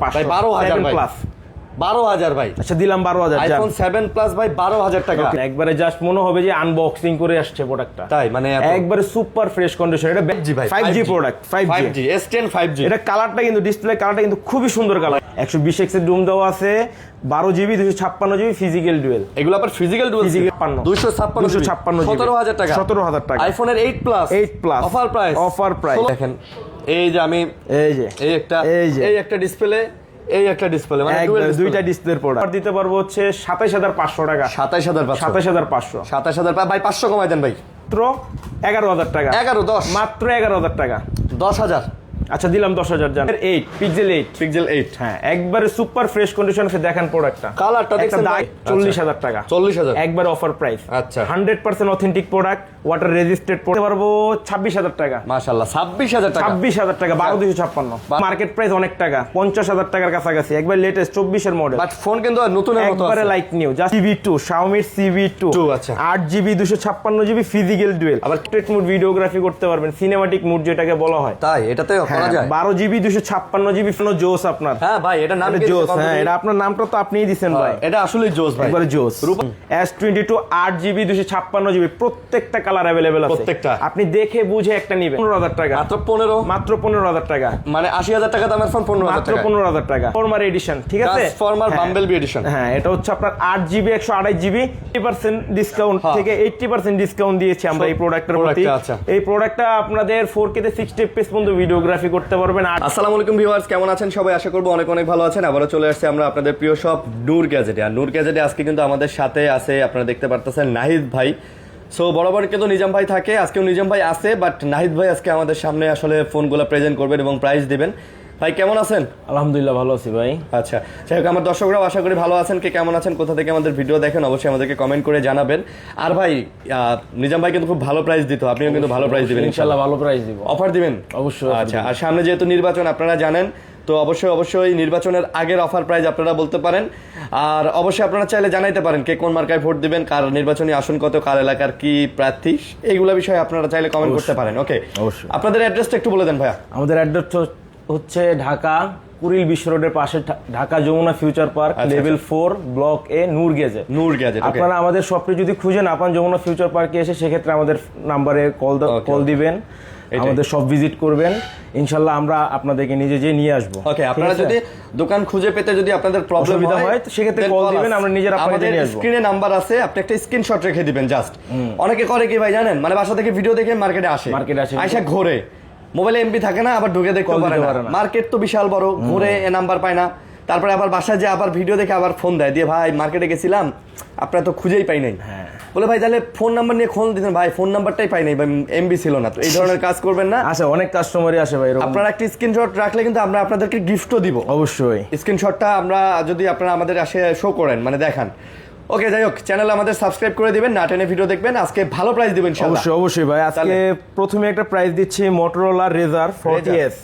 ভাই 12,000 ভাই প্লাস 12,000 ভাই। আচ্ছা দিলাম 12,000 আইফোন 7 প্লাস ভাই 12,000 টাকা। একবারে জাস্ট মনে হবে যে আনবক্সিং করে আসছে প্রোডাক্টটা। তাই মানে একবারে সুপার ফ্রেশ কন্ডিশন। এটা 5G ভাই 5G product 5G S10 5G। এটা কালারটা কিন্তু ডিসপ্লে কালারটা কিন্তু খুবই সুন্দর কালার। 120X এর ডুম দেওয়া আছে, 12GB 256GB ফিজিক্যাল ডুয়েল। এগুলো আবার ফিজিক্যাল ডুয়েল 256 17,000 টাকা 17,000 টাকা। আইফোনের 8 প্লাস অফার প্রাইস দেখেন। এই যে আমি এই একটা ডিসপ্লে এই একটা ডিসপ্লে মানে দুইটা ডিসপ্লের প্রোডাক্ট দিতে পারবো হচ্ছে 27,500 টাকা। 27,500 ভাই 500 কমাই দেন ভাই। মাত্র 11,000 টাকা। 10 মাত্র 11,000 টাকা। 10,000 আচ্ছা দিলাম 10,000 জান। 8 পিক্সেল 8 হ্যাঁ একবারে সুপার ফ্রেশ কন্ডিশন আছে। দেখেন প্রোডাক্টটা কালারটা দেখছেন 40,000 টাকা। 40,000 একবার অফার প্রাইস। আচ্ছা 100% অথেন্টিক প্রোডাক্ট, ওয়াটার রেজিস্টেড পড়তে পারবো 26,000 টাকা। মাশাআল্লাহ 26,000 টাকা। 26,000 টাকা 12,256। মার্কেট প্রাইস অনেক টাকা 50,000 টাকার কাছাকাছি। একবার লেটেস্ট 24 এর মডেল বাট ফোন কিন্তু নতুনের মতো আছে একবারে like new. Just CV2 Xiaomi CV2 আচ্ছা 8GB 256GB ফিজিক্যাল ডুয়েল। আবার পোর্ট্রেট মোড ভিডিওগ্রাফি করতে পারবেন, সিনেমাটিক মোড যেটাকে বলা হয়। তাই এটাতে করা যায় 12GB 256GB ফোন জোস আপনার। হ্যাঁ ভাই এটা নাম কি জোস? হ্যাঁ এটা আপনার নামটা তো আপনিই দিবেন ভাই। এটা আসলেই জোস ভাই একবারে জোস। S22 8GB 256GB প্রত্যেকটা কালার अवेलेबल আছে। প্রত্যেকটা আপনি দেখে বুঝে একটা নেবেন 15,000 টাকা। মাত্র 15,000 টাকা মানে 80,000 টাকা দামের ফোন 15,000 টাকা। মাত্র 15,000 টাকা। ট্রান্সফরমার এডিশন ঠিক আছে? Transformer Bumblebee edition. হ্যাঁ এটা হচ্ছে আপনার 8GB 128GB 80% ডিসকাউন্ট থেকে 80% ডিসকাউন্ট দিয়েছি আমরা এই প্রোডাক্টের প্রতি। এই প্রোডাক্টটা আপনাদের 4K তে 60 fps পর্যন্ত ভিডিওগ্রাফি করতে পারবেন। আসসালামু আলাইকুম ভিউয়ার্স, কেমন আছেন সবাই? আশা করব অনেক অনেক ভালো আছেন। আবারো চলে আসছে আমরা আপনাদের প্রিয় শপ নূর গ্যাজেটে। আর নূর গ্যাজেটে আজকে কিন্তু আমাদের সাথে আছে, আপনারা দেখতে পারতেছেন, নাহিদ ভাই। সো বরাবর কিন্তু নিজাম ভাই থাকে, আজকেও নিজাম ভাই আছে, বাট নাহিদ ভাই আজকে আমাদের সামনে আসলে ফোনগুলো প্রেজেন্ট করবেন এবং প্রাইস দিবেন। ভাই কেমন আছেন? আলহামদুলিল্লাহ ভালো আছি ভাই। আচ্ছা যাই হোক, আমার দর্শকরাও আশা করি ভালো আছেন। কে কেমন আছেন, কোথা থেকে আমাদের ভিডিও দেখেন, অবশ্যই আমাদেরকে কমেন্ট করে জানাবেন। আর ভাই নিজাম ভাই কিন্তু খুব ভালো প্রাইস দিত, আপনিও কিন্তু ভালো প্রাইস দিবেন ইনশাআল্লাহ। ভালো প্রাইস দিব, অফার দিবেন অবশ্যই। আচ্ছা আর সামনে যেহেতু নির্বাচন আপনারা জানেন, তো অবশ্যই নির্বাচনের আগের অফার প্রাইস আপনারা বলতে পারেন। আর অবশ্যই আপনারা চাইলে জানাইতে পারেন কে কোন মার্কায় ভোট দিবেন, কার নির্বাচনী আসন কত, কার এলাকার কি প্রার্থী, এইগুলো বিষয়ে আপনারা চাইলে কমেন্ট করতে পারেন। ওকে অবশ্যই। আপনাদের অ্যাড্রেসটা একটু বলে দেন ভাইয়া। আমাদের অ্যাড্রেস হচ্ছে ঢাকা কুড়িল বিশ্ব রোডের পাশে Dhaka Jamuna future park, level 4 block A Noor gadget. আপনারা আমাদের শপে যদি খুঁজেন আপনার যমুনা ফিউচার পার্কে এসে সেক্ষেত্রে আমাদের নাম্বারে কল দিবেন, আমাদের সব ভিজিট করবেন, ইনশাআল্লাহ আমরা আপনাদেরকে নিজে নিয়ে আসবো। ওকে আপনারা যদি দোকান খুঁজে পেতে যদি আপনাদের প্রবলেম হয় সেক্ষেত্রে কল দিবেন, আমরা নিজেরা আপনাদের নিয়ে আসবো। স্ক্রিনে নাম্বার আছে, আপনি একটা স্ক্রিনশট রেখে দিবেন জাস্ট। অনেকে করে কি ভাই জানেন, মানে বাসা থেকে ভিডিও দেখে মার্কেটে আসে আয়সা ঘোরে, মোবাইলে এমবি থাকে না, আবার ঢুকে দেখতে পারে না। মার্কেট তো বিশাল বড়, ঘুরে এ নাম্বার পায় না, তারপরে আবার বাসায় যে আবার ভিডিও দেখে আবার ফোন দেয় দিয়ে, ভাই মার্কেটে গেছিলাম আপনারা তো খুঁজেই পাই নাই। বলে ভাই তাহলে ফোন নাম্বার নিয়ে ফোন দিতেন, ভাই ফোন নাম্বারটাই পাই নাই, ভাই এমবি ছিল না। তো এই ধরনের কাজ করবেন না। আচ্ছা অনেক কাস্টমারই আসে ভাই, আপনারা একটা স্ক্রিনশট রাখলে কিন্তু আমরা আপনাদেরকে গিফটও দিব। অবশ্যই স্ক্রিনশটটা আমরা যদি আপনারা আমাদের আসে শো করেন, মানে দেখান। ওকে যাই হোক, চ্যানেল আমাদের সাবস্ক্রাইব করে দিবেন, না টেনে ভিডিও দেখবেন। আজকে ভালো প্রাইস দিবেন ইনশাআল্লাহ। অবশ্যই ভাই। আজকে প্রথমে একটা প্রাইস দিচ্ছি Motorola Razr 40s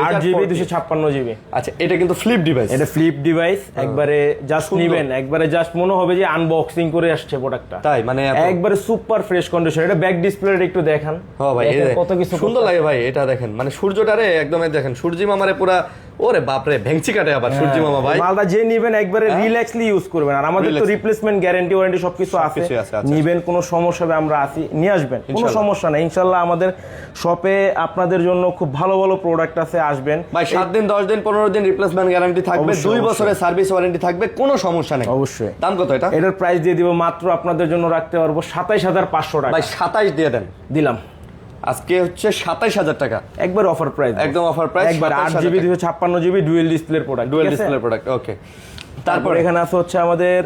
8GB 256GB। আচ্ছা এটা কিন্তু ফ্লিপ ডিভাইস। এটা ফ্লিপ ডিভাইস, একবারে জাস্ট নেবেন, একবারে জাস্ট মনে হবে যে আনবক্সিং করে আসছে প্রোডাক্টটা। তাই মানে একবারে সুপার ফ্রেশ কন্ডিশন। এটা ব্যাক ডিসপ্লেটা একটু দেখান। হ্যাঁ ভাই কত কিছু সুন্দর লাগে ভাই। এটা দেখেন মানে সূর্যটারে একদম দেখেন, সূর্যি মামারে পুরা ওরে বাপরে ভেঙচি কাটে আবার সূর্যি মামা ভাই। মালটা যে নেবেন একবারে রিল্যাক্সলি ইউজ করবেন। আর আমাদের তো রিপ্লেসমেন্ট গ্যারান্টি ওয়ারেন্টি সবকিছু আছে। নেবেন কোনো সমস্যা হবে আমরা আসি নিয়ে আসবেন, কোনো সমস্যা নাই ইনশাআল্লাহ। আমাদের শপে আপনাদের জন্য খুব ভালো ভালো প্রোডাক্ট আছে, আসবেন ভাই। 7 দিন 10 দিন 15 দিন রিপ্লেসমেন্ট গ্যারান্টি থাকবে, 2 বছরের সার্ভিস ওয়ারেন্টি থাকবে, কোনো সমস্যা নেই। অবশ্যই। দাম কত এটা? এটার প্রাইস দিয়ে দিব মাত্র আপনাদের জন্য রাখতে পারবো 27,500 টাকা। ভাই 27 দিয়ে দেন, দিলাম। আজকে হচ্ছে 27,000 টাকা একবার অফার প্রাইস, একদম অফার প্রাইস। একবার 8GB 256GB ডুয়াল ডিসপ্লের প্রোডাক্ট, ডুয়াল ডিসপ্লের প্রোডাক্ট। ওকে তারপর এখানে আছে হচ্ছে আমাদের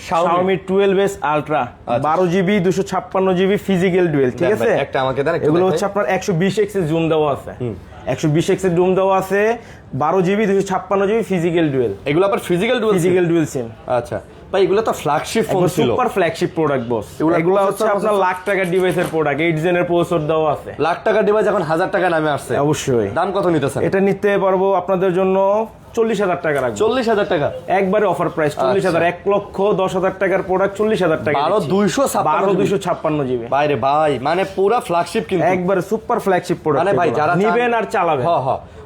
Xiaomi 12s Ultra 12GB 256GB physical dual, ঠিক আছে? একটা আমাকে দেন। এগুলো হচ্ছে আপনার 120x এর জুম দেওয়া আছে, 120x এর জুম দেওয়া আছে, 12GB 256GB ফিজিক্যাল ডুয়েল। এগুলো আবার ফিজিক্যাল ডুয়েল সিম। আচ্ছা ভাই এগুলো তো ফ্ল্যাগশিপ ফোন ছিল, সুপার ফ্ল্যাগশিপ প্রোডাক্ট বস। এগুলো হচ্ছে আপনার লাখ টাকার ডিভাইসের প্রোডাক্ট, 8 জেনের প্রসেসর দেওয়া আছে। লাখ টাকার ডিভাইস এখন 1000 টাকা নামে আসছে। অবশ্যই। দাম কত নিতেছেন? এটা নিতে পারবো আপনাদের জন্য 40,000 টাকা রাখবো। 40,000 টাকা একবারে অফার প্রাইস 40,000। 1,10,000 টাকার প্রোডাক্ট 40,000 টাকা। 12,256GB ভাই মানে পুরো ফ্ল্যাগশিপ কিন্তু একবারে সুপার ফ্ল্যাগশিপ প্রোডাক্ট। মানে ভাই যারা নেবেন আর চালাবেন। হ্যাঁ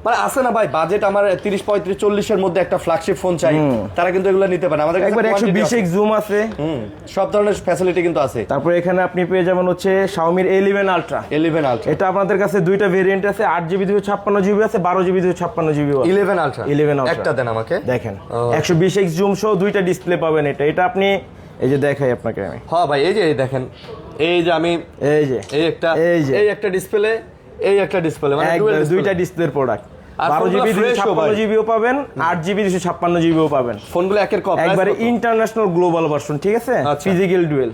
মানে আছে না ভাই বাজেট আমার 30-35-40 এর মধ্যে একটা ফ্ল্যাগশিপ ফোন চাই, তারা কিন্তু এগুলো নিতে পারে। আমাদের কাছে একবার 120x জুম আছে, সব ধরনের ফ্যাসিলিটি কিন্তু আছে। তারপর এখানে আপনি পেয়ে যাবেন হচ্ছে Xiaomi 11 Ultra। এটা আপনাদের কাছে দুইটা ভেরিয়েন্ট আছে, 8GB 256GB আছে, 12GB 256GB আছে। 11 Ultra একটা দেন আমাকে, দেখেন 120x জুম সহ দুইটা ডিসপ্লে পাবেন। এটা আপনি এই যে দেখাই আপনাকে আমি। হ্যাঁ ভাই এই যে দেখেন, এই যে আমি এই একটা ডিসপ্লে, এই একটা ডিসপ্লে, মানে দুইটা ডিসপ্লের প্রোডাক্ট। 12GB 256GBও পাবেন, 8GB 256GBও পাবেন। ফোনগুলো একের কপি, একবারে ইন্টারন্যাশনাল গ্লোবাল ভার্সন, ঠিক আছে, ফিজিক্যাল ডুয়েল।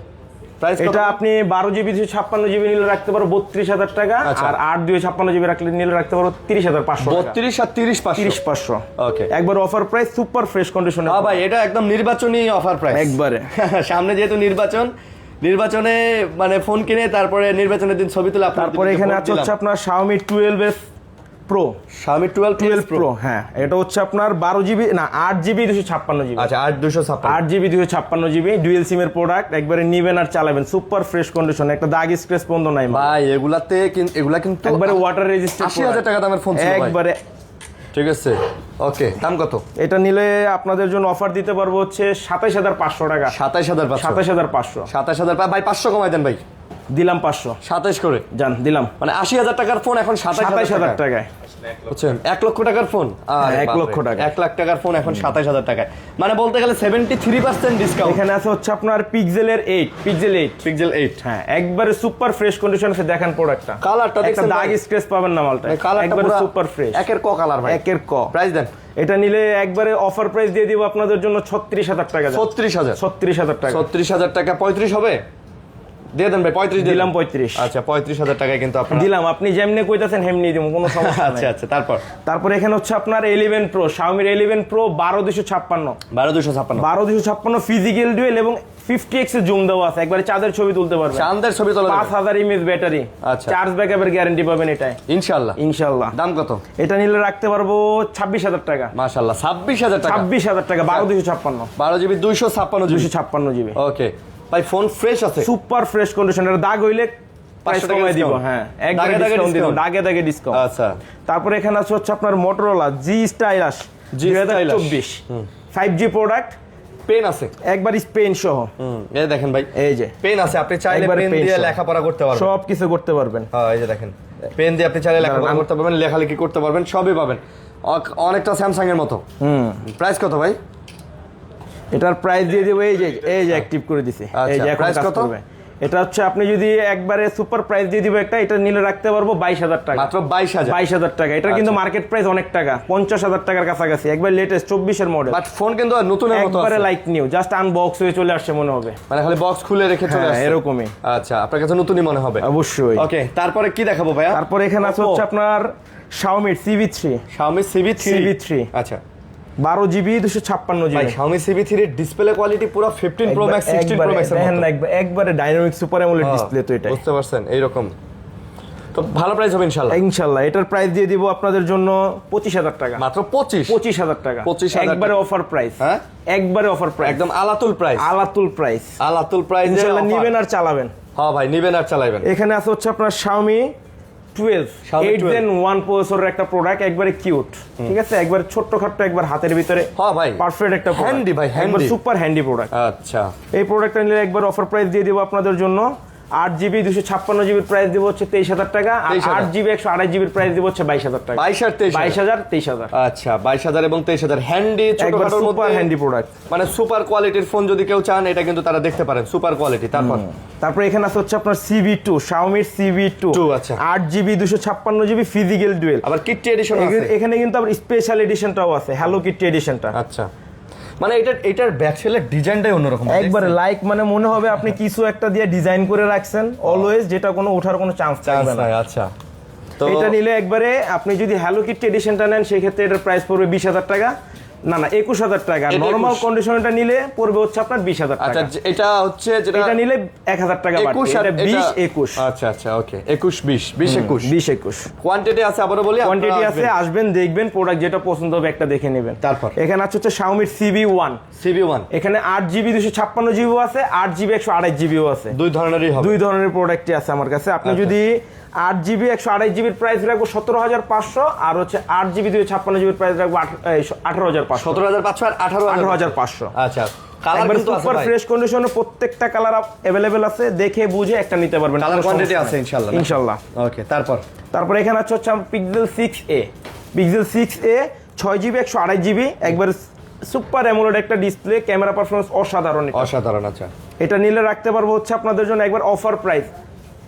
এটা আপনি 12GB 256GB নিলে রাখতে পারো 32,000 টাকা, আর 8 256GB রাখলে নিলে রাখতে পারো 30,500 টাকা। 32 আর 30,500 ওকে, একবার অফার প্রাইস, সুপার ফ্রেশ কন্ডিশনে। হ্যাঁ ভাই এটা একদম নির্বাচনী অফার প্রাইস একবারে। সামনে যেহেতু নির্বাচনে মানে ফোন কিনে তারপরে নির্বাচনের দিন ছবি তুলে আপনার। তারপরে এখানে আছে হচ্ছে আপনার Xiaomi 12S Pro। Xiaomi 12 Pro, হ্যাঁ, এটা হচ্ছে আপনার 12GB না 8GB 256GB। আচ্ছা 8GB 256GB ডুয়েল সিমের প্রোডাক্ট। একবারে নিবেন আর চালাবেন, সুপার ফ্রেশ কন্ডিশন, একটা দাগ স্ক্র্যাচ বন্ধ নাই ভাই। এগুলা কিন্তু একবারে ওয়াটার রেজিস্ট্যান্ট। 80,000 টাকা দামের ফোন ছিল একবারে। ঠিক আছে, ওকে, দাম কত? এটা নিলে আপনাদের জন্য অফার দিতে পারবো হচ্ছে 27,500 টাকা। 27,500 ভাই 500 কমাই দেন ভাই। দিলাম 500, 27 করে জান দিলাম। মানে 80,000 টাকার ফোন এখন 27,000 টাকায়, বুঝছেন? 1 লক্ষ টাকার ফোন, 1 লক্ষ টাকা, 1 লাখ টাকার ফোন এখন 27,000 টাকায়, মানে বলতে গেলে 73% ডিসকাউন্ট। এখানে আছে হচ্ছে আপনার Pixel 8, হ্যাঁ, একবারে সুপার ফ্রেশ কন্ডিশন আছে। দেখেন প্রোডাক্টটা, কালারটা দেখেন, দাগ স্ক্র্যাচ পাবেন না মালটা, একবারে সুপার ফ্রেশ, একের ক কালার ভাই, একের ক। প্রাইস দেন। এটা নিলে একবারে অফার প্রাইস দিয়ে দিব আপনাদের জন্য 36,000 টাকা। 36,000 টাকা। 36,000 টাকা 35 হবে, দিয়ে দেন ভাই। 35 দিলাম 35। আচ্ছা 35,000 টাকায় কিন্তু আপনারা দিলাম, আপনি যেমনি কইতাছেন হেমনি দিব, কোনো সমস্যা নাই। আচ্ছা তারপর এখানে হচ্ছে আপনার 11 Pro, Xiaomi 11 Pro 12,256 physical dual এবং 50x এর জুম দেওয়া আছে। একবারে চাঁদের ছবি তুলতে পারবেন, চাঁদের ছবি তোলা 5000 mAh ব্যাটারি, আচ্ছা, চার্জ ব্যাকআপের গ্যারান্টি পাবেন এটাই ইনশাআল্লাহ। দাম কত? এটা নিলে রাখতে পারবো 26,000 টাকা। মাশাআল্লাহ 26,000 টাকা। 26,000 টাকা, 12,256, 12GB 256GB। ওকে ভাই ফোন ফ্রেশ আছে, সুপার ফ্রেশ কন্ডিশন। এর দাগ হইলে 500 টাকা দিব, হ্যাঁ, একবারে ডিসকাউন্ট দিব, দাগে ডিসকাউন্ট। আচ্ছা, তারপর এখানে আছে হচ্ছে আপনার Motorola G Stylus 2024 5G product, pen আছে, একবার পেন সহ। এই দেখেন ভাই, এই যে পেন আছে, আপনি চাইলে পেন দিয়ে লেখাপড়া করতে পারবেন, সব কিছু করতে পারবেন। হ্যাঁ এই যে দেখেন, পেন দিয়ে আপনি চাইলে লেখাপড়া করতে পারবেন, লেখালেখি করতে পারবেন, সবই পাবেন, অনেকটা স্যামসাং এর মতো। প্রাইস কত ভাই? এটার প্রাইস দিয়ে দেব, এই যে অ্যাক্টিভ করে দিছি, এই যে এখন কাজ করবে। এটা হচ্ছে আপনি যদি একবারে সুপার প্রাইস দিয়ে দিব একটা, এটা নিলে রাখতে পারবো 22,000 টাকা, মাত্র 22,000 টাকা। এটা কিন্তু মার্কেট প্রাইস অনেক টাকা, 50,000 টাকার কাছাকাছি, একবার লেটেস্ট 24 এর মডেল। বাট ফোন কিন্তু নতুনের মতো আছে, একবারে লাইক নিউ, জাস্ট আনবক্স হয়ে চলে আসছে মনে হবে, মানে খালি বক্স খুলে রেখে চলে আসছে এরকমই। আচ্ছা, আপনার কাছে নতুনই মনে হবে অবশ্যই। ওকে, তারপরে কি দেখাবো ভাইয়া? তারপরে এখানে আছে হচ্ছে আপনার Xiaomi CV3। আচ্ছা 12GB 256GB। ভাই Xiaomi CV3 এর ডিসপ্লে কোয়ালিটি পুরো 15 Pro Max 16 Pro Max এর মতো, দেখেন একবারে ডাইনামিক সুপার অ্যামোলেড ডিসপ্লে। তো এটা বুঝতে পারছেন, এইরকম তো ভালো প্রাইস হবে ইনশাআল্লাহ। এটার প্রাইস দিয়ে দিব আপনাদের জন্য 25,000 টাকা, মাত্র 25,000 টাকা, 25,000 একবারে অফার প্রাইস, হ্যাঁ একবারে অফার প্রাইস, একদম আলাতুল প্রাইস ইনশাআল্লাহ। নিবেন আর চালাবেন। হ্যাঁ ভাই, নিবেন আর চালাবেন। এখানে আছে হচ্ছে আপনার Xiaomi 12 8 Gen 1 প্রসেসরের একটা প্রোডাক্ট, একবারে কিউট, ঠিক আছে, একবারে ছোট্টখাট্ট, একবার হাতের ভিতরে, হ্যাঁ ভাই পারফেক্ট একটা হ্যান্ডি ভাই, হ্যান্ডি, সুপার হ্যান্ডি প্রোডাক্ট। আচ্ছা, এই প্রোডাক্টটা নিলে একবার অফার প্রাইস দিয়ে দিব আপনাদের জন্য 8GB 256GB প্রাইস দিব হচ্ছে 23,000 টাকা, আর 8GB 128GB প্রাইস দিব হচ্ছে 22,000 টাকা। 22,000 আচ্ছা 22,000 এবং 23,000 হ্যান্ডি, ছোটখাটোর মধ্যে হ্যান্ডি প্রোডাক্ট, মানে সুপার কোয়ালিটির ফোন যদি কেউ চান, এটা কিন্তু তারা দেখতে পারেন, সুপার কোয়ালিটি। তারপর এখানে আছে হচ্ছে আপনার CV2, Xiaomi CV2, আচ্ছা 8GB 256GB ফিজিক্যাল ডুয়েল, আবার কিটি এডিশন আছে। এখানে কিন্তু আবার স্পেশাল এডিশনটাও আছে, হ্যালো কিটি এডিশনটা। আচ্ছা, মানে এটার ব্যাক সেলের ডিজাইনটাই অন্যরকম, একবারে লাইক, মানে মনে হবে আপনি কিছু একটা দিয়ে ডিজাইন করে রাখছেন অলওয়েজ, যেটা কোনো ওঠার কোনো চান্স থাকবে না। আচ্ছা, তো এটা নিলে একবারে আপনি যদি হ্যালো কিটি এডিশনটা নেন, সেই ক্ষেত্রে এটার প্রাইস পড়বে 20,000 টাকা, না 21,000 টাকা। নরমাল কন্ডিশনটা নিলে পড়বে হচ্ছে আপনার 20,000 টাকা। আচ্ছা, এটা হচ্ছে যেটা এটা নিলে 1,000 টাকা বাড়বে, এটা 20-21। আচ্ছা ওকে, 21-20 কোয়ান্টিটি আছে, আবারও বলি কোয়ান্টিটি আছে, আসবেন দেখবেন, প্রোডাক্ট যেটা পছন্দ হবে একটা দেখে নেবেন। তারপর এখানে আছে হচ্ছে Xiaomi CV1, এখানে 8GB 256GB আছে, 8GB 128GB আছে, দুই ধরনেরই হবে, দুই ধরনের প্রোডাক্টই আছে আমার কাছে। আপনি যদি 8GB 128GB প্রাইস রাখবো 17,500, আর হচ্ছে 8GB 256GB প্রাইস রাখবো 18,500। 17,500 আর 18,500। আচ্ছা, কালার একবার কিন্তু আছে সুপার ভাই। ফ্রেশ কন্ডিশনে প্রত্যেকটা কালার अवेलेबल আছে, দেখে বুঝে একটা নিতে পারবেন। কালার কোয়ান্টিটি আছে ইনশাআল্লাহ। ইনশাআল্লাহ। ওকে, তারপর এখানে হচ্ছে pixel 6a। Pixel 6a 6GB 128GB একবার সুপার অ্যামোলেড একটা ডিসপ্লে, ক্যামেরা পারফরম্যান্স অসাধারণ। অসাধারণ। আচ্ছা, এটা নিলে রাখতে পারবো হচ্ছে আপনাদের জন্য একবার অফার প্রাইস,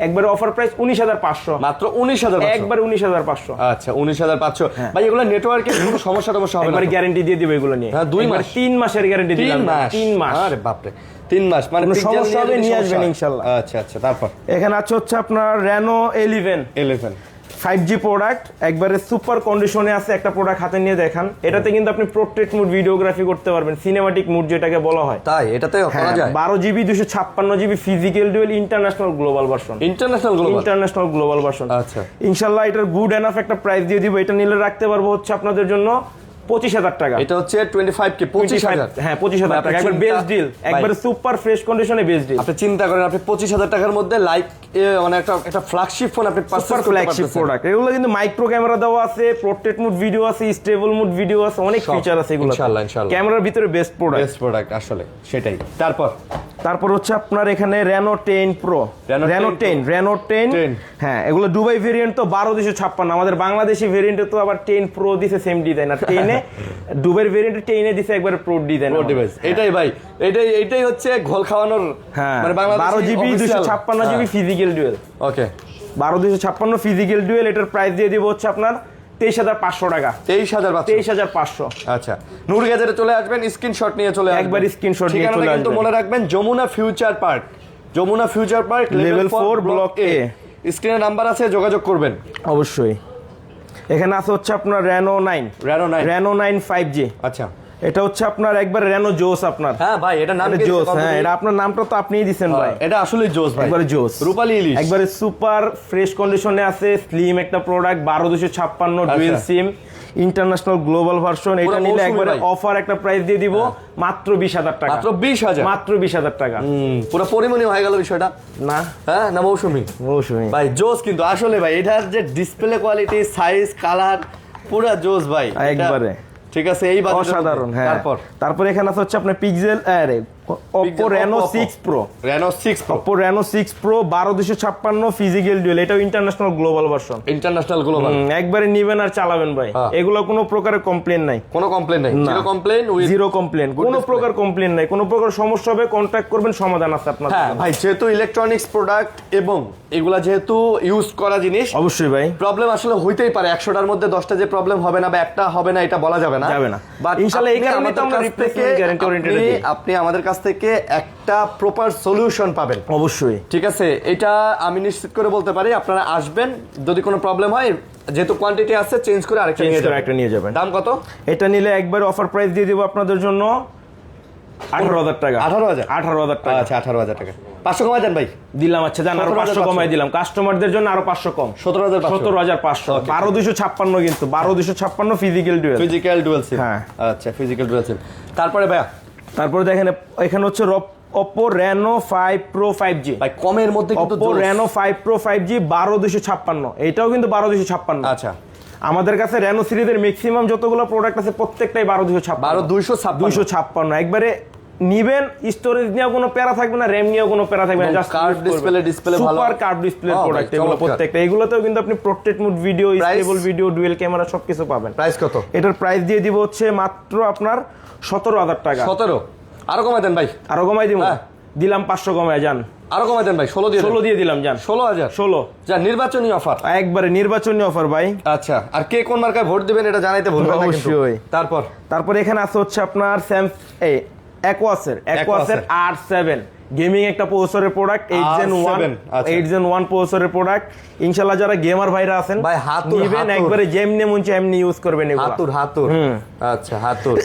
19,500, মাত্র 19,500, একবার 19,500। আচ্ছা, 19,500। ভাই এগুলো নেটওয়ার্কের কোনো সমস্যা হবে না? একবার গ্যারান্টি দিয়ে দিব এগুলো নিয়ে। হ্যাঁ, 2 মাস, 3 মাসের গ্যারান্টি দিলাম। 3 মাস। আরে বাপ রে, 3 মাস মানে কোনো সমস্যা হবে নিয়ে আসবেন ইনশাআল্লাহ। আচ্ছা, তারপর এখানে আছে হচ্ছে আপনার Reno 11 5G প্রোডাক্ট, একবারে সুপার কন্ডিশনে আছে। একটা প্রোডাক্ট হাতে নিয়ে দেখান। এটাতে কিন্তু আপনি পোর্ট্রেট মোড ভিডিওগ্রাফি করতে পারবেন, সিনেমাটিক মোড যেটাকে বলা হয়। তাই এটাতে করা যায়? 12GB 256GB physical dual international global version. International global version. আচ্ছা, ইনশাআল্লাহ এটার গুড এনাফ একটা প্রাইস দিয়ে দিব। এটা নিলে রাখতে পারবো হচ্ছে আপনাদের জন্য 25,000 টাকা। এটা হচ্ছে 25K, 25,000। হ্যাঁ, 25,000 টাকা একবার বেস্ট ডিল, একবারে সুপার ফ্রেশ কন্ডিশনে বেস্ট ডিল। আপনি চিন্তা করেন, আপনি 25,000 টাকার মধ্যে লাইক মানে একটা ফ্ল্যাগশিপ ফোন আপনি পারচেজ করতে ফ্ল্যাগশিপ পারতেছেন। প্রোডাক্ট। এগুলো কিন্তু মাইক্রো ক্যামেরা দেওয়া আছে, পোর্ট্রেট মোড ভিডিও আছে, স্টেবল মোড ভিডিও আছে, অনেক ফিচার আছে এগুলো। ইনশাআল্লাহ। ক্যামেরার ভিতরে বেস্ট প্রোডাক্ট আসলে সেটাই। তারপর হচ্ছে আপনার এখানে Reno 10 Pro, Reno 10। হ্যাঁ, এগুলো দুবাই ভেরিয়েন্ট তো 12,256। আমাদের বাংলাদেশি ভেরিয়েন্টে তো আবার 10 Pro দিছে সেম ডিজাইন, আর 10 এ দুবাইয়ের ভেরিয়েন্টে 10 এ দিছে একবার প্রো ডিজাইন। এটাই ভাই, এটাই হচ্ছে ঘোল খাওয়ানোর মানে Bangladeshi 12GB 256GB physical dual. Okay, 12,256 physical dual. এটার প্রাইস দিয়ে দিব হচ্ছে আপনার 23,500 টাকা। 23,500। আচ্ছা, নূর গ্যাজেটে চলে আসবেন, স্ক্রিনশট নিয়ে চলে আসবেন। একবার স্ক্রিনশট নিয়ে চলে আসবেন। কিন্তু মনে রাখবেন Jamuna future park level 4 block A. স্ক্রিনে নাম্বার আছে, যোগাযোগ করবেন অবশ্যই। এখানে আছে হচ্ছে আপনার Reno 9 5G। আচ্ছা, এটা হচ্ছে আপনার একবার Reno জোস আপনার। হ্যাঁ ভাই, এটা নাম জোস। হ্যাঁ, এটা আপনার নামটা তো আপনিই দিবেন ভাই। এটা আসলে জোস ভাই, একবারে জোস, রূপালী ইলিশ। একবারে সুপার ফ্রেশ কন্ডিশনে আছে, স্লিম একটা প্রোডাক্ট, 12,256 ডুয়েল সিম ইন্টারন্যাশনাল গ্লোবাল ভার্সন। এটা নিলে একবারে অফার একটা প্রাইস দিয়ে দিব মাত্র 20,000 টাকা। মাত্র 20,000 টাকা। পুরো পরিমণি হয়ে গেল বিষয়টা না? হ্যাঁ, না মৌসুমী ভাই জোস কিন্তু আসলে ভাই, এটার যে ডিসপ্লে কোয়ালিটি, সাইজ, কালার পুরো জোস ভাই একবারে। ঠিক আছে, এই অসাধারণ। হ্যাঁ, তারপর এখানে আছে হচ্ছে আপনার pixel Oppo Reno 6 Pro। Oppo Reno 6 Pro 12,256 physical dual. এটাও ইন্টারন্যাশনাল গ্লোবাল ভার্সন। একবারে নিবেন আর চালাবেন ভাই, এগুলো কোনো প্রকারের কমপ্লেন নাই। জিরো কমপ্লেন, কোনো প্রকার কমপ্লেন নাই। কোনো প্রকার সমস্যা হবে কন্টাক্ট করবেন, সমাধান আছে আপনার। হ্যাঁ ভাই, যেহেতু ইলেকট্রনিক্স প্রোডাক্ট এবং এগুলা যেহেতু ইউজ করা জিনিস, অবশ্যই ভাই প্রবলেম আসলে হইতেই পারে। 100টার মধ্যে 10টা যে প্রবলেম হবে না বা একটা হবে না, এটা বলা যাবে না। বাট ইনশাআল্লাহ এই কারণে তো আমরা রিপ্লেসমেন্ট গ্যারান্টি ওরিয়েন্টেড দিই। আপনি আমাদের কাছ থেকে একটা প্রপার সলিউশন পাবেন অবশ্যই। ঠিক আছে, এটা আমি নিশ্চিত করে বলতে পারি। আপনারা আসবেন, যদি কোনো প্রবলেম হয়, যেহেতু কোয়ান্টিটি আছে, চেঞ্জ করে আরেকটা নিয়ে যাবেন। দাম কত? এটা নিলে একবার অফার প্রাইস দিয়ে দিব আপনাদের জন্য 18,000 টাকা। 18,000 টাকা। আচ্ছা, 18,000 টাকা। 500 কমাই দেন ভাই। দিলাম। আচ্ছা, জান আরো 500 কমাই দিলাম কাস্টমারদের জন্য, আরো 500 কম। 17,500। 12,256 কিন্তু 12,256 ফিজিক্যাল ডুয়েল সিম। হ্যাঁ, আচ্ছা, ফিজিক্যাল ডুয়েল সিম। তারপরে ভাইয়া, তারপরে দেখেন এখানে হচ্ছে Oppo Reno 5 Pro 5G। ভাই কমের মধ্যে কিন্তু Oppo Reno 5 Pro 5G 12,256। এটাও কিন্তু 12,256। আচ্ছা, আমাদের কাছে Reno সিরিজের ম্যাক্সিমাম যতগুলো প্রোডাক্ট আছে প্রত্যেকটাই 12,256। একবারে নিবেন, স্টোরেজ নিয়েও কোনো প্যারা থাকবে না, র‍্যাম নিয়েও কোনো প্যারা থাকবে না। জাস্ট কার্ভ ডিসপ্লে ভালো, সুপার কার্ভ ডিসপ্লে প্রোডাক্ট এগুলো প্রত্যেকটা। এগুলোতেও কিন্তু আপনি portrait mode video, stable video, dual camera সবকিছু পাবেন। প্রাইস কত? এটার প্রাইস দিয়ে দিব হচ্ছে মাত্র আপনার 17,000 টাকা। 17? আরো কমাই দেন ভাই। আরো কমাই দিব। দিলাম 500 কমায় যান। আরো কমাই দেন ভাই। 16 দিয়ে দিলাম যান। 16,000 যা নির্বাচনী অফার, একবারে নির্বাচনী অফার ভাই। আচ্ছা, আর কে কোন মার্কায় ভোট দিবেন এটা জানাইতে ভুলবেন না কিন্তু। অবশ্যই। তারপর এখানে আছে হচ্ছে আপনার Aquos-এর R7 গেমিং একটা প্রসেসরের প্রোডাক্ট, 8 Gen 1 প্রসেসরের প্রোডাক্ট। ইনশাআল্লাহ যারা গেমার ভাইরা আছেন ভাই, নিবেন, একবারে যেমনি মন চায় এমনি ইউজ করবেন এগুলো। হাতুর। আচ্ছা, হাতুর।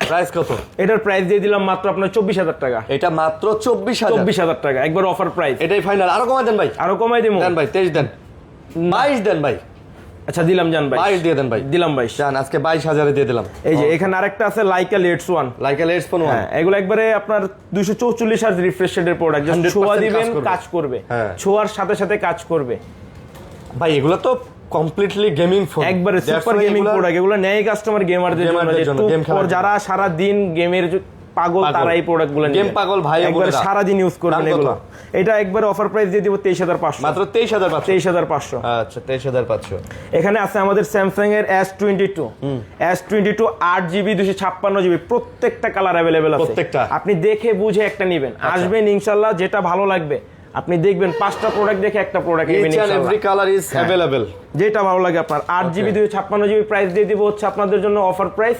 প্রাইস কত? এটার প্রাইস দিয়ে দিলাম মাত্র আপনার 24,000 টাকা। এটা মাত্র 24,000 টাকা, একবার অফার প্রাইস। এটাই ফাইনাল। আরো কমাই দেন ভাই। আরো কমাই দেন ভাই। 23 দেন, 22 দেন ভাই। আচ্ছা, দিলাম জান ভাই। 22 দিয়ে দেন ভাই। দিলাম 22 জান, আজকে 22,000 দিয়ে দিলাম। এই যে এখানে আরেকটা আছে Leica Leds 1। হ্যাঁ, এগুলো একবারে আপনার 244 হার্জ রিফ্রেশ রেটের প্রোডাক্ট। জাস্ট ছোঁয়া দিবেন, কাজ করবে। ছোঁয়ার সাথে সাথে কাজ করবে। ভাই এগুলো তো কমপ্লিটলি গেমিং ফোন, একবারে সুপার গেমিং প্রোডাক্ট। এগুলো নেয় কাস্টমার গেমারদের জন্য, যারা সারা দিন গেমের পাগল তারা এই প্রোডাক্টগুলো গেম পাগল ভাই একবার সারা দিন ইউজ করবেন এগুলো। এটা একবার অফার প্রাইস দিয়ে দিব 23500, মাত্র 23500। 23500। আচ্ছা 23500। এখানে আছে আমাদের স্যামসাং এর S22, S22 8GB 256GB, প্রত্যেকটা কালার अवेलेबल আছে, প্রত্যেকটা আপনি দেখে বুঝে একটা নেবেন। আসবেন ইনশাআল্লাহ, যেটা ভালো লাগবে আপনি দেখবেন, 5টা প্রোডাক্ট দেখে একটা প্রোডাক্ট নেবেন ইনশাআল্লাহ। এভরি কালার ইজ अवेलेबल, যেটা ভালো লাগে আপনার। 8GB 256GB প্রাইস দিয়ে দিব হচ্ছে আপনাদের জন্য অফার প্রাইস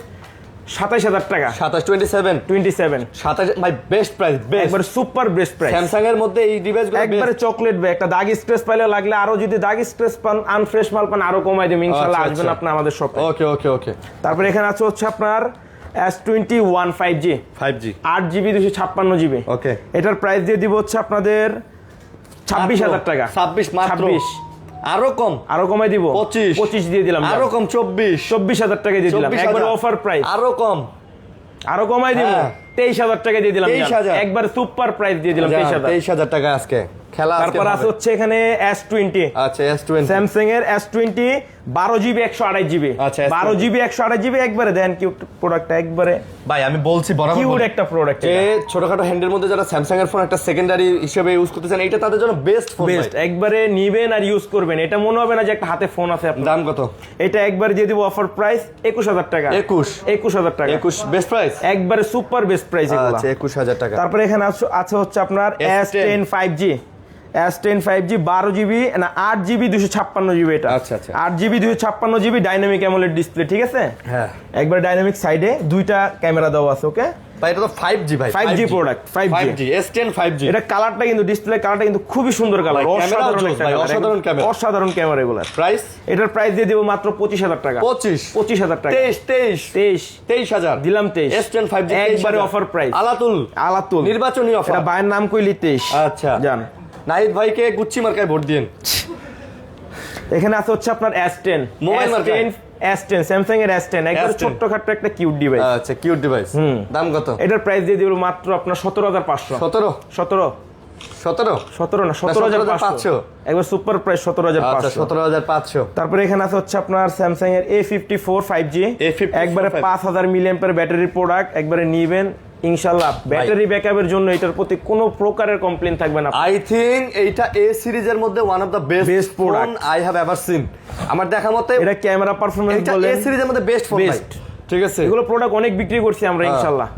27000 টাকা। 27 27 ভাই বেস্ট প্রাইস, বেস্ট একবার সুপার বেস্ট প্রাইস স্যামসাং এর মধ্যে এই ডিভাইসগুলো একবারে চকলেট ভাই। একটা দাগ স্ক্র্যাচ পাইলে লাগলে আরো, যদি দাগ স্ক্র্যাচ পান আনফ্রেশ মাল পান আরো কমাই দেব ইনশাআল্লাহ। আসবেন আপনি আমাদের শপে। ওকে ওকে ওকে। তারপর এখানে আছে হচ্ছে আপনার S21 5G 8GB 256GB। ওকে, এটার প্রাইস দিয়ে দিব হচ্ছে আপনাদের 26000 টাকা। 26 মাত্র, 26 আরো কম, আরো কমাই দিব 25 দিয়ে দিলাম, আরো কম 24000 টাকা দিয়ে দিলাম একবার অফার প্রাইস। আরো কম, আরো কমাই দিব 23000 টাকা দিয়ে দিলাম, 23000 একবার সুপার প্রাইস দিয়ে দিলাম 23000 টাকা আজকে খেলা। তারপর আছে হচ্ছে এখানে S20। আচ্ছা S20 স্যামসাং এর S20 12GB 128GB। আচ্ছা 12GB 128GB একবারে দেন কিউট প্রোডাক্টটা একবারে ভাই আমি বলছি বরাবর কিউট একটা প্রোডাক্ট। যে ছোটখাটো হ্যান্ডের মধ্যে যারা স্যামসাং এর ফোন একটা সেকেন্ডারি হিসেবে ইউজ করতে চান, এটা তাদের জন্য বেস্ট ফোন, বেস্ট। একবারে নিবেন আর ইউজ করবেন, এটা মনে হবে না যে একটা হাতে ফোন আছে আপনার। দাম কত? এটা একবার দিয়ে দিব অফার প্রাইস 21000 টাকা। 21000 টাকা, 21 বেস্ট প্রাইস, একবারে সুপার বেস্ট প্রাইস এগুলো। আচ্ছা 21000 টাকা। তারপরে এখানে আছে হচ্ছে আপনার S10 5G, S10 5G 12GB না 8GB 256GB। এটা আচ্ছা আচ্ছা 8GB 256GB dynamic AMOLED display, ঠিক আছে? হ্যাঁ, একবার ডাইনামিক সাইডে দুইটা ক্যামেরা দেওয়া আছে। ওকে ভাই এটা তো 5G ভাই, 5G product, 5G S10 5G। এটা কালারটা কিন্তু, ডিসপ্লে কালারটা কিন্তু খুবই সুন্দর কালার, অসাধারণ একটা কালার, অসাধারণ ক্যামেরা, অসাধারণ ক্যামেরা এগুলো। প্রাইস? এটার প্রাইস দিয়ে দেব মাত্র 25000 টাকা। 25000 টাকা। 23000 দিলাম, 23 S10 5G একবারে অফার প্রাইস। আলাতুল নির্বাচনী অফার। এটা বাইরের নাম কইলি 23। আচ্ছা জান নাহিদ ভাইকে গুচ্ছি মার্কায় ভোট দিন। এখানে আছে হচ্ছে আপনার S10 মোবাইল মার্কায়, S10 স্যামসাং এর S10 একবার ছোটখাটো একটা কিউট ডিভাইস। আচ্ছা কিউট ডিভাইস। দাম কত? এটার প্রাইস দিয়ে দিব মাত্র আপনার 17500। 17 না 17500, একবার সুপার প্রাইস 17500। 17500। তারপরে এখানে আছে হচ্ছে আপনার স্যামসাং এর A54 5G, একবারে 5000 মিলিঅ্যাম্পিয়ার ব্যাটারি প্রোডাক্ট, একবারে নিবেন ইনশাআল্লাহ। ব্যাটারি ব্যাকআপের জন্য এটার প্রতি কোনো প্রকারের কমপ্লেইন থাকবে না। আই থিং এইটা এ সিরিজের মধ্যে one of the best product I have ever seen. আমার দেখা মতে এটা ক্যামেরা পারফরম্যান্স বলেন, এ সিরিজের মধ্যে বেস্ট ফোন ভাই, ঠিক আছে? এগুলো প্রোডাক্ট অনেক বিক্রি করছি আমরা ইনশাআল্লাহ।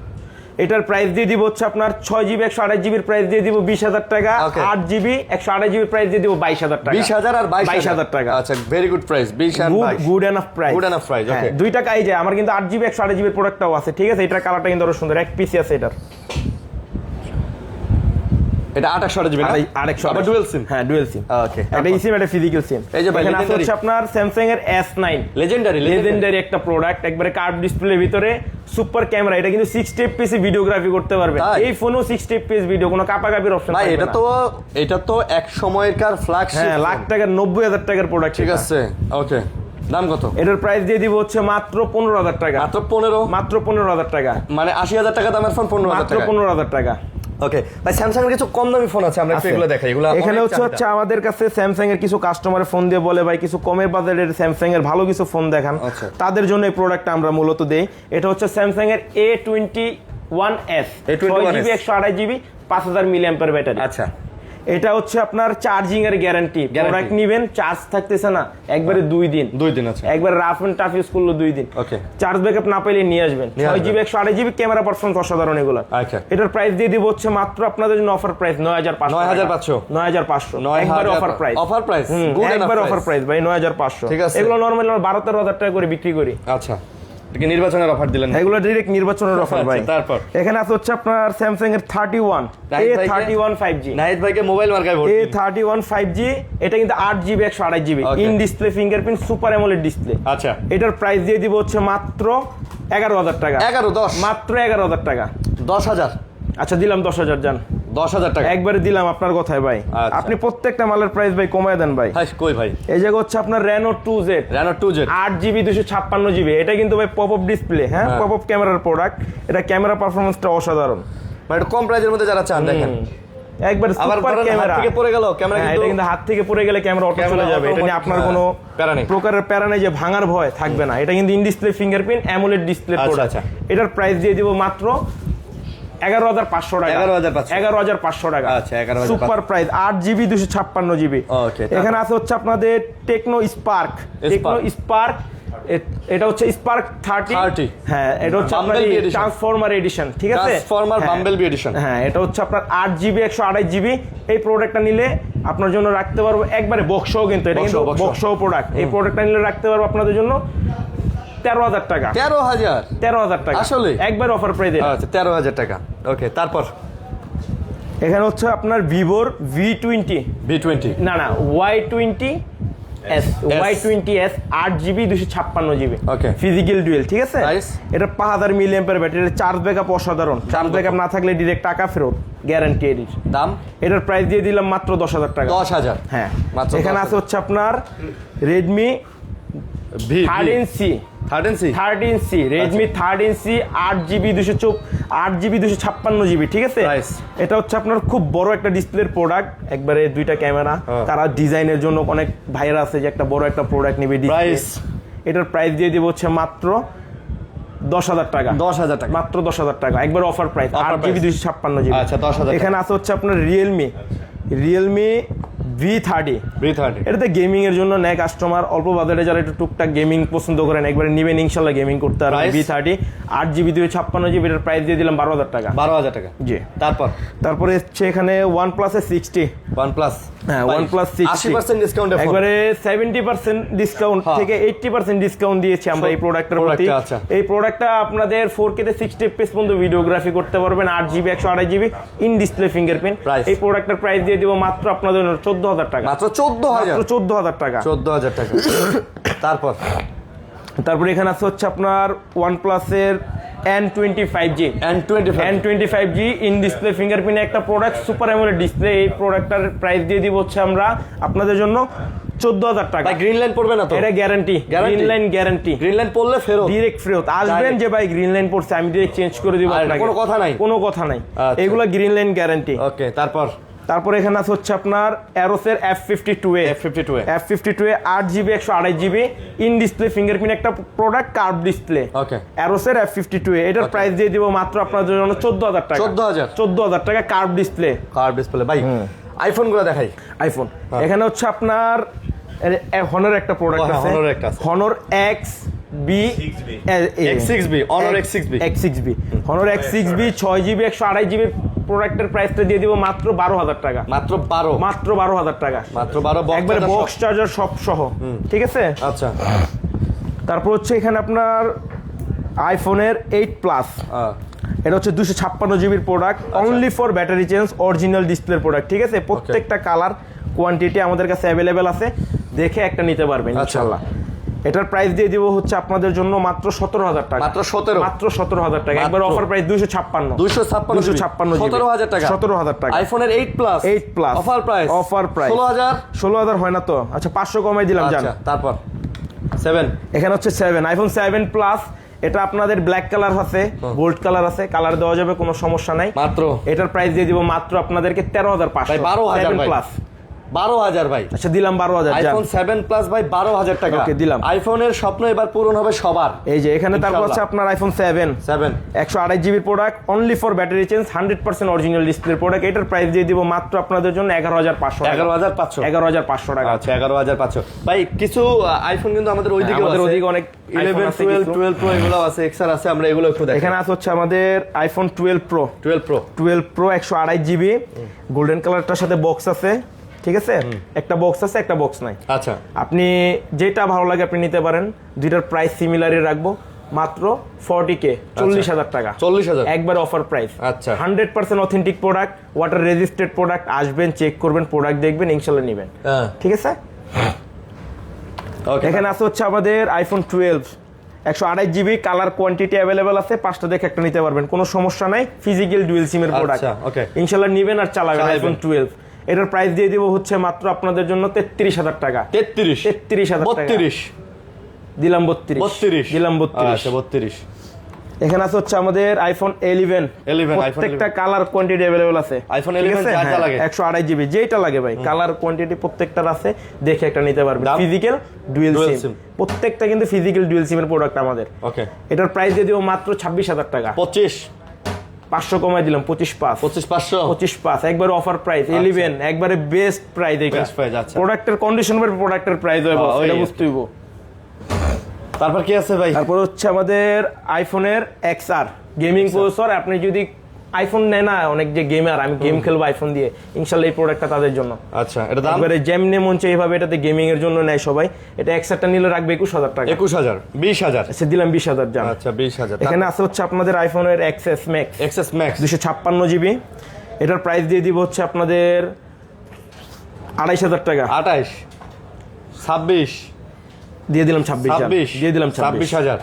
এটার প্রাইস দিয়ে দিব হচ্ছে আপনার 6GB 128GB প্রাইস দিয়ে দিব 20000 টাকা। 8GB 128GB প্রাইস দিয়ে দিব 22000 টাকা। 20000 আর 22000 টাকা। আচ্ছা ভেরি গুড প্রাইস, 20 আর 22 গুড এনাফ প্রাইস, ওকে। দুই টাকা এই যে আমার কিন্তু 8GB 128GB প্রোডাক্টটাও আছে, ঠিক আছে? এটার কালারটা কিন্তু আরো সুন্দর, এক পিসি আছে এটার। এটা 828GB না? 828 আবার ডুয়াল সিম? হ্যাঁ ডুয়াল সিম। ওকে, একটা ইসিম একটা ফিজিক্যাল সিম। এই যে ভাই এখানে আছে হচ্ছে আপনার স্যামসাং এর S9 লেজেন্ডারি একটা প্রোডাক্ট, একবারে কার্ভ ডিসপ্লের ভিতরে সুপার ক্যামেরা। এটা কিন্তু 60 fps ভিডিওগ্রাফি করতে পারবে, এই ফোনও 60 fps ভিডিও, কোনো কাপাকাপির অপশন ভাই। এটা তো এক সময়কার ফ্ল্যাগশিপ, হ্যাঁ লাখ টাকার 90000 টাকার প্রোডাক্ট, ঠিক আছে? ওকে, দাম কত? এটার প্রাইস দিয়ে দিব হচ্ছে মাত্র 15000 টাকা। মাত্র 15000 টাকা, মানে 80000 টাকা দামের ফোন 15000 মাত্র টাকা। 15000 টাকা। ওকে ভাই, স্যামসাং এর কিছু কম দামি ফোন আছে, আমরা একটু এগুলো দেখাই। এগুলো এখানে হচ্ছে আমাদের কাছে স্যামসাং এর কিছু কাস্টমারের ফোন দিয়ে বলে ভাই কিছু কমের বাজারের স্যামসাং এর ভালো কিছু ফোন দেখান, তাদের জন্য এই প্রোডাক্টটা আমরা মূলত দেই। এটা হচ্ছে স্যামসাং এর A21s 6GB 128GB 5000 milliampere battery. আচ্ছা, এটা হচ্ছে আপনার চার্জিং এর গ্যারান্টি। প্রোডাক্ট নিবেন, চার্জ থাকতেছে না একবারে 2 দিন। আছে, একবার রাফ এন্ড টাফ ইউজ করলো 2 দিন। ওকে, চার্জ ব্যাকআপ না পাইলে নিয়ে আসবেন। 6GB 128GB ক্যামেরা পারফরম্যান্স অসাধারণ এগুলো। আচ্ছা, এটার প্রাইস দিয়ে দিব হচ্ছে মাত্র আপনাদের জন্য অফার প্রাইস 9500 একবার অফার প্রাইস। একবার অফার প্রাইস ভাই 9500। ঠিক আছে, এগুলো নরমালি 12-13,000 টাকা করে বিক্রি করি। আচ্ছা, এটা নির্বাচনের অফার দিলেন? এগুলো ডাইরেক্ট নির্বাচনের অফার ভাই। তারপর এখানে আছে হচ্ছে আপনার স্যামসাং এর 31 A31 5G। নাহিদ ভাইকে মোবাইল মার্কায় ভোট দিন। A31 5G, এটা কিন্তু 8GB 128GB in display fingerprint super AMOLED display. আচ্ছা, এটার প্রাইস দিয়ে দিব হচ্ছে মাত্র 11000 টাকা। 10 মাত্র 11000 টাকা। 10000 আচ্ছা দিলাম 10000 জান, 10000 টাকা একবারে দিলাম আপনার কথায় ভাই। আপনি প্রত্যেকটা মালের প্রাইস ভাই কমায় দেন ভাই। কই ভাই? এই জায়গা হচ্ছে আপনার Reno 2Z 8GB 256GB। এটা কিন্তু ভাই পপ আপ ডিসপ্লে, হ্যাঁ পপ আপ ক্যামেরার প্রোডাক্ট। এটা ক্যামেরা পারফরম্যান্সটা অসাধারণ, মানে একটু কম প্রাইসের মধ্যে যারা চান দেখেন একবার আবার সুপার হাত ক্যামেরা থেকে পড়ে গেল ক্যামেরা এটা কিন্তু কিন্তু হাত থেকে পড়ে গেলে ক্যামেরা অটো চলে যাবে, এটা নিয়ে আপনার কোনো প্যারা নেই। প্রকারের প্যারা নেই যে ভাঙার ভয় থাকবে না। এটা কিন্তু in display fingerprint AMOLED display product. আচ্ছা। এটার প্রাইস দিয়ে দিব মাত্র 11,500 টাকা। 11,500 টাকা। আচ্ছা 11,500 সুপার প্রাইস 8GB 256GB। ওকে, এখানে আছে হচ্ছে আপনাদের টেকনো স্পার্ক। এটা হচ্ছে স্পার্ক 30। হ্যাঁ, এটা হচ্ছে আপনার ট্রান্সফরমার এডিশন, ঠিক আছে? Transformer Bumblebee edition. হ্যাঁ, এটা হচ্ছে আপনার 8GB 128GB। এই প্রোডাক্টটা নিলে আপনার জন্য রাখতে পারবো একবারে বক্সও, কিন্তু এটা কিন্তু বক্সও প্রোডাক্ট। এই প্রোডাক্টটা নিলে রাখতে পারবো আপনাদের জন্য 13,000 টাকা। 13,000 টাকা আসলে একবার অফার প্রাইসে। আচ্ছা 13,000 টাকা। ওকে, তারপর এখানে হচ্ছে আপনার ভিভোর V20 না Y20s 8GB 256GB ওকে, ফিজিক্যাল ডুয়েল, ঠিক আছে? Nice. এটা 5000 মিলিঅ্যাম্পিয়ার ব্যাটারি, চার্জ ব্যাকআপ অসাধারণ। চার্জ ব্যাকআপ না থাকলে ডিরেক্ট টাকা ফেরত গ্যারান্টি এর। দাম এটার প্রাইস দিয়ে দিলাম মাত্র 10,000 টাকা। 10,000। হ্যাঁ, মাত্র এখানে 10,000 আছে হচ্ছে আপনার Redmi 13C 13C Redmi 13C 8GB 256GB, ঠিক আছে? Nice. এটা হচ্ছে আপনার খুব বড় একটা ডিসপ্লের প্রোডাক্ট, একবারে দুইটা ক্যামেরা। তারা ডিজাইনের জন্য অনেক ভাইরা আছে যে একটা বড় একটা প্রোডাক্ট নেবে ডিসপ্লে। এটার প্রাইস দিয়ে দিব হচ্ছে মাত্র 10,000 টাকা। 10,000 টাকা, মাত্র 10,000 টাকা একবার অফার প্রাইস 8GB 256GB। আচ্ছা 10,000। এখানে আছে হচ্ছে আপনার Realme V30। এটাতে গেমিং এর জন্য নেয় কাস্টমার, অল্প বাজেটে যারা একটু টুকটাক গেমিং পছন্দ করেন একবারে নিবেন, ইনশাআল্লাহ গেমিং করতে পারবেন। V30 8GB 256GB, এটার প্রাইস দিয়ে দিলাম 12,000 টাকা। 12,000 টাকা। জি। তারপরে হচ্ছে এখানে OnePlus এর 60। হ্যাঁ, OnePlus 60 80% ডিসকাউন্ট একবারে 70% ডিসকাউন্ট থেকে 80% ডিসকাউন্ট দিয়েছি আমরা এই প্রোডাক্টের প্রতি। আচ্ছা। এই প্রোডাক্টটা আপনাদের 4K তে 60 FPS পর্যন্ত ভিডিওগ্রাফি করতে পারবেন, 8GB 128GB in display fingerprint. এই প্রোডাক্টের প্রাইস দিয়ে দিব মাত্র আপনাদের 14,000 টাকা। মাত্র 14,000 টাকা। 14,000 টাকা। তারপর এখানে আছে হচ্ছে আপনার OnePlus এর N25G ইন ডিসপ্লে ফিঙ্গারপ্রিন্ট একটা প্রোডাক্ট, সুপার অ্যামোলেড ডিসপ্লে। এই প্রোডাক্টটার প্রাইস দিয়ে দিব হচ্ছে আমরা আপনাদের জন্য 14,000 টাকা। ভাই গ্রিন লাইন পড়বে না তো? এটা guarantee, green line guarantee. Green line পড়লে ফেরত, ডাইরেক্ট ফেরত। আসবেন যে ভাই গ্রিন লাইন পড়ছে, আমি ডাইরেক্ট চেঞ্জ করে দিব আপনাকে, কোনো কথা নাই, কোনো কথা নাই। এগুলা গ্রিন লাইন গ্যারান্টি। ওকে, তারপর এখানে আছে হচ্ছে আপনার অ্যারোসের F52 8GB 128GB in display fingerprint একটা প্রোডাক্ট, কার্ভ ডিসপ্লে। ওকে, অ্যারোসের F52 এটার প্রাইস দিয়ে দিব মাত্র আপনাদের জন্য 14,000 টাকা। 14,000 টাকা কার্ভ ডিসপ্লে। ভাই আইফোন গুলো দেখাই। আইফোন এখানে হচ্ছে আপনার হনর একটা প্রোডাক্ট আছে, Honor X6B Honor X6B 6GB 128GB প্রোডাক্টের প্রাইসটা দিয়ে দিব মাত্র 12,000 টাকা। মাত্র 12,000 টাকা। একবারে বক্স চার্জার সব সহ, ঠিক আছে? আচ্ছা। তারপর হচ্ছে এখানে আপনার আইফোনের 8 প্লাস, এটা হচ্ছে 256GB product, only for battery change, original display product, ঠিক আছে? প্রত্যেকটা কালার কোয়ান্টিটি আমাদের কাছে অ্যাভেলেবেল আছে, দেখে একটা নিতে পারবেন ইনশাআল্লাহ। এটার প্রাইস দিয়ে দিব হচ্ছে আপনাদের জন্য মাত্র 17,000 টাকা। মাত্র 17,000 টাকা একবার অফার প্রাইস 256 17,000 টাকা। 17,000 টাকা আইফোনের 8 প্লাস অফার প্রাইস 16,000 হয় না তো? আচ্ছা 500 কমাই দিলাম। জান তারপর 7 এখানে হচ্ছে 7 আইফোন 7 প্লাস। এটা আপনাদের ব্ল্যাক কালার আছে, গোল্ড কালার আছে, কালার দেওয়া যাবে, কোনো সমস্যা নাই। মাত্র এটার প্রাইস দিয়ে দিব মাত্র আপনাদেরকে 13,500। 12,000 প্লাস 12,000 ভাই। আচ্ছা দিলাম 12,000। আইফোন 7 প্লাস ভাই 12,000 টাকা। ওকে দিলাম। আইফোনের স্বপ্ন এবার পূরণ হবে সবার। এই যে এখানে তারপর হচ্ছে আপনার iPhone 7 128GB product, only for battery change, 100% original display product. এটার প্রাইস দিয়ে দিব মাত্র আপনাদের জন্য 11,500 টাকা। আচ্ছা 11,500 ভাই। কিছু আইফোন কিন্তু আমাদের ওইদিকে আছে, ওইদিকে অনেক 11 12 প্রো এগুলো আছে, এক্সআর আছে, আমরা এগুলো একটু দেখি। এখানে আছে হচ্ছে আমাদের আইফোন 12 প্রো 128GB গোল্ডেন কালারটার সাথে বক্স আছে, ঠিক আছে? একটা বক্স আছে, একটা বক্স নাই। আচ্ছা, আপনি যেটা ভালো লাগে আপনি নিতে পারেন। দুইটার প্রাইস সিমিলারই রাখবো, মাত্র 40K 40,000 টাকা। 40,000 একবার অফার প্রাইস। আচ্ছা 100% authentic product, water resisted product. আসবেন, চেক করবেন, প্রোডাক্ট দেখবেন, ইনশাআল্লাহ নেবেন, ঠিক আছে? এখানে আছে হচ্ছে আমাদের iPhone 12 128GB colour quantity available আছে, 5টা দেখে একটা নিতে পারবেন, কোনো সমস্যা নাই। ফিজিক্যাল ডুয়েল সিমের প্রোডাক্ট, ইনশাআল্লাহ নেবেন আর চালাবেন আইফোন 12। এটার প্রাইস দিয়ে দিব হচ্ছে মাত্র আপনাদের জন্য 33,000 টাকা। 33,000 টাকা দিলাম। 32 দিলাম। 32 আচ্ছা 32 এখানে আছে হচ্ছে আমাদের আইফোন 11 প্রত্যেকটা কালার কোয়ান্টিটি अवेलेबल আছে আইফোন 11 যা লাগে 128 জিবি যেটা লাগে ভাই কালার কোয়ান্টিটি প্রত্যেকটার আছে দেখে একটা নিতে পারবেন ফিজিক্যাল ডুয়াল সিম প্রত্যেকটা কিন্তু ফিজিক্যাল ডুয়াল সিমের প্রোডাক্ট আমাদের ওকে এটার প্রাইস দিয়ে দিব মাত্র 26000 টাকা 500 কমাই দিলাম 25,500 একবারে অফার প্রাইস 11 একবারে বেস্ট প্রাইস এটা প্রোডাক্টের কন্ডিশন এর প্রোডাক্টের প্রাইস হবে এটা বুঝতে হইব তারপর কি আছে ভাই তারপর হচ্ছে আমাদের আইফোনের XR গেমিং প্রসেসর আপনি যদি আইফোন নেয় না অনেক যে গেমার আমি গেম খেলবো আইফোন দিয়ে ইনশাআল্লাহ এই প্রোডাক্টটা তাদের জন্য আচ্ছা এটা দাম একবারে যেমনি মন চাই এইভাবে এটাতে গেমিং এর জন্য নেয় সবাই এটা XR-টা নিলে রাখবে 21000 টাকা 21000 20000 সে দিলাম 20000 জান আচ্ছা 20000 এখানে আছে হচ্ছে আপনাদের আইফোনের XS Max 256 জিবি এটার প্রাইস দিয়ে দিব হচ্ছে আপনাদের 28000 টাকা 28 26 দিয়ে দিলাম 26 দিয়ে দিলাম 26000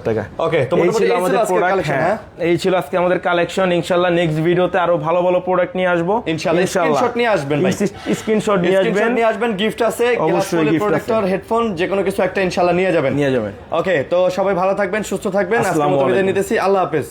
টাকা ওকে তো এই ছিল আমাদের প্রোডাক্ট হ্যাঁ এই ছিল আজকে আমাদের কালেকশন ইনশাআল্লাহ নেক্সট ভিডিওতে আরো ভালো ভালো প্রোডাক্ট নিয়ে আসবো ইনশাআল্লাহ স্ক্রিনশট নিয়ে আসবেন ভাই স্ক্রিনশট নিয়ে আসবেন গিফট আছে অবশ্যই গিফট প্রোডাক্টর হেডফোন যে কোনো কিছু একটা ইনশাআল্লাহ নিয়ে যাবেন নিয়ে যাবেন ওকে তো সবাই ভালো থাকবেন সুস্থ থাকবেন আজকে মতো বিদায় নিতেছি আল্লাহ হাফেজ